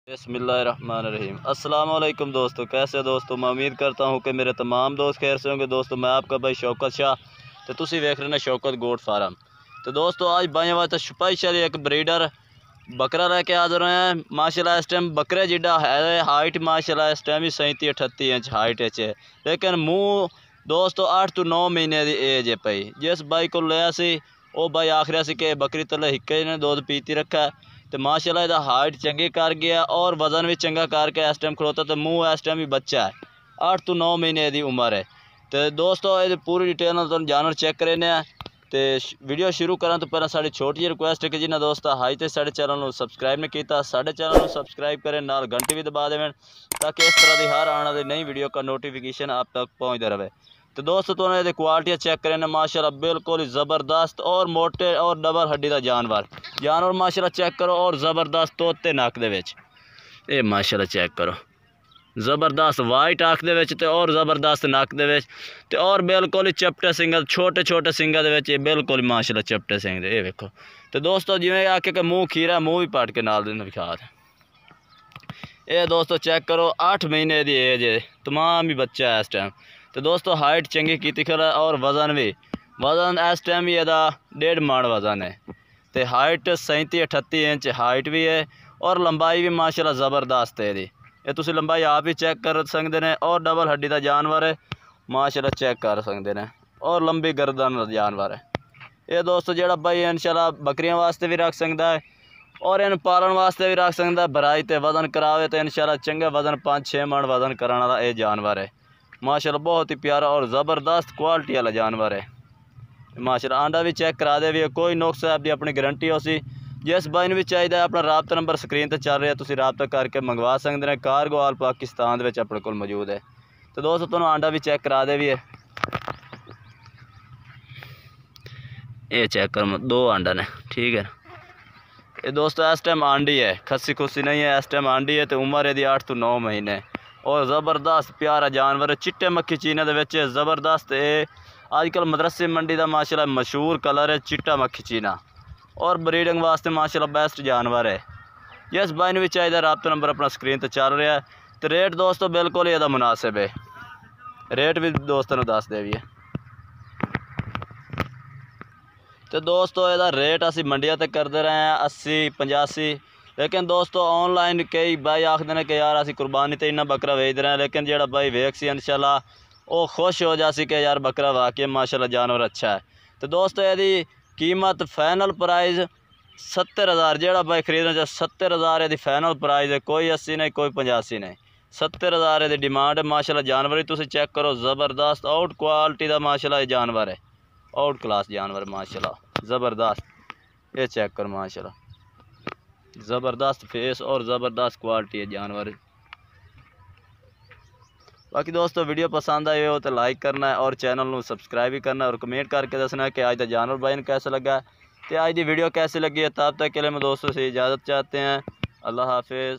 बिस्मिल्लाहिर्रहमानिर्रहीम। अस्सलाम वालेकुम दोस्तों, कैसे दोस्तों। मैं उम्मीद करता हूँ कि मेरे तमाम दोस्त खैर से होंगे। दोस्तों मैं आपका भाई शौकत शाह, तो तुसी वेख रहे हैं शौकत गोट फार्म। तो दोस्तों आज भाई वास्ते स्पेशल एक ब्रीडर बकरा लेके हाजिर हैं। माशाल्लाह इस टाइम बकरे जिड्डा है, हाइट माशाल्लाह इस टाइम ही 37-38 इंच हाइट है, लेकिन मुँह दोस्तों 8 तो 9 महीने की एज है पई। जिस भाई को लिया सी वो भाई आखिर सी कि बकरी तले हिक्के ने दूध पीती रखा है, तो माशाल्लाह इहदा हाइट चंगी कर गया और वजन भी चंगा करके इस टाइम खड़ोता। तो मुँह इस टाइम भी बच्चा है, 8 तो 9 महीने की उम्र है। तो दोस्तों ये पूरी डिटेल तुम जानवर चेक करें। तो वीडियो शुरू करा तो पहले साड़ी छोटी जी रिक्वेस्ट है कि जिन्हें दोस्त हाई तो साढ़े चैनल को सबसक्राइब नहीं किया, साढ़े चैनल को सबसक्राइब करें, नाल घंटी भी दबा देवें ताकि इस तरह की हर आने वाली नई वीडियो का नोटिफिकेशन आप तक पहुँचता रहे। तो दोस्तों तो ये क्वालिटी चेक करें माशाल्लाह बिल्कुल ज़बरदस्त और मोटे और डबल हड्डी का जानवर माशाल्लाह चेक करो। और ज़बरदस्त तोते नक दे विच ये माशाल्लाह चेक करो, ज़बरदस्त वाइट अख दे विच ते और ज़बरदस्त नक दे विच ते और बिल्कुल ही चपटे सिंगल छोटे छोटे सिंगल दे विच, ये बिल्कुल माशाल्लाह चपटे सिंग दे। ये वेखो तो दोस्तों जिवें आके कि मुँह खीरा, मुँह भी पट के नाल दिन विखा दे। ये दोस्तों चेक करो 8 महीने की एज है, तमाम ही बच्चा है इस टाइम। तो दोस्तों हाइट चंगी की खरा और वजन इस टाइम भी यदा 1.5 मन वजन है। तो हाइट 37-38 इंच हाइट भी है और लंबाई भी माशाल्लाह ज़बरदस्त है। ये तुसी लंबाई आप ही चेक कर सकते हैं। और डबल हड्डी का जानवर है माशाल्लाह चेक कर सकते हैं और लंबी गर्दन जानवर है। ये दोस्तों जोड़ा भाई इंशाल्लाह बकरियों वास्ते भी रख सकता है और इन पालन वास्ते भी रख सकता है। भराई ते वजन करावे तो इंशाल्लाह चंगे वजन 5-6 मन वजन कराने वाला ये जानवर है माशाल्लाह। बहुत ही प्यारा और ज़बरदस्त क्वालिटी वाला जानवर है माशाल्लाह। आंडा भी चेक करा दे भी, कोई नुक्स है आपकी अपनी गारंटी हो सी। जिस भाई ने भी चाहिए अपना राबता नंबर स्क्रीन पर चल रहा है, तुम राबता करके मंगवा सकते हैं। कारगो आल पाकिस्तान अपने को मौजूद है। तो दोस्तों तुम आंडा भी चेक करा दे भी है, ये चेक करो 2 आंडा ने, ठीक है। ये दोस्तों इस टाइम आंडी है, खस्सी खुस्सी नहीं है, इस टाइम आंडी है। तो उम्र यदि 8 तो 9 महीने और ज़बरदस्त प्यारा जानवर है। चिट्टे मक्खी चीने के ज़बरदस्त है। आजकल मदरसे मंडी का माशाल्लाह मशहूर कलर है चिट्टा मक्खी चीना और ब्रीडिंग वास्ते माशाल्लाह बेस्ट जानवर है। जिस भाई ने भी चाहिए राबता नंबर अपना स्क्रीन पर चल रहा है। तो रेट दोस्तों बिल्कुल ही यदा मुनासिब है, रेट भी दोस्तों दस दे भी है। तो दोस्तों यदा रेट असी मंडिया तक करते रहे हैं 80-85, लेकिन दोस्तों ऑनलाइन कई भाई आखते हैं कि यार असी कुर्बानी तो इन्ना बकरा बेच रहे हैं, लेकिन जो भाई वेख सी इंशाल्लाह वो खुश हो जासी कि यार बकरा वाकई माशाल्लाह जानवर अच्छा है। तो दोस्तों यदि कीमत फाइनल प्राइस 70,000, जोड़ा भाई खरीदना चाहे 70,000 यदि फाइनल प्राइस है, कोई 80 नहीं कोई 85 नहीं, 70,000 यदि डिमांड है माशाल्लाह। जानवर ही तुम चेक करो ज़बरदस्त आउट क्वालिटी का माशाल्लाह जानवर है, आउट क्लास जानवर माशाल्लाह ज़बरदस्त। ये चेक करो माशाल्लाह ज़बरदस्त फेस और ज़बरदस्त क्वालिटी है जानवर। बाकी दोस्तों वीडियो पसंद आए हो तो लाइक करना है और चैनल को सब्सक्राइब भी करना है और कमेंट करके दसना है कि आज का जानवर भाई ने कैसा लगा है, तो आज की वीडियो कैसी लगी है। तब तक के लिए मैं दोस्तों से इजाज़त चाहते हैं। अल्लाह हाफिज़।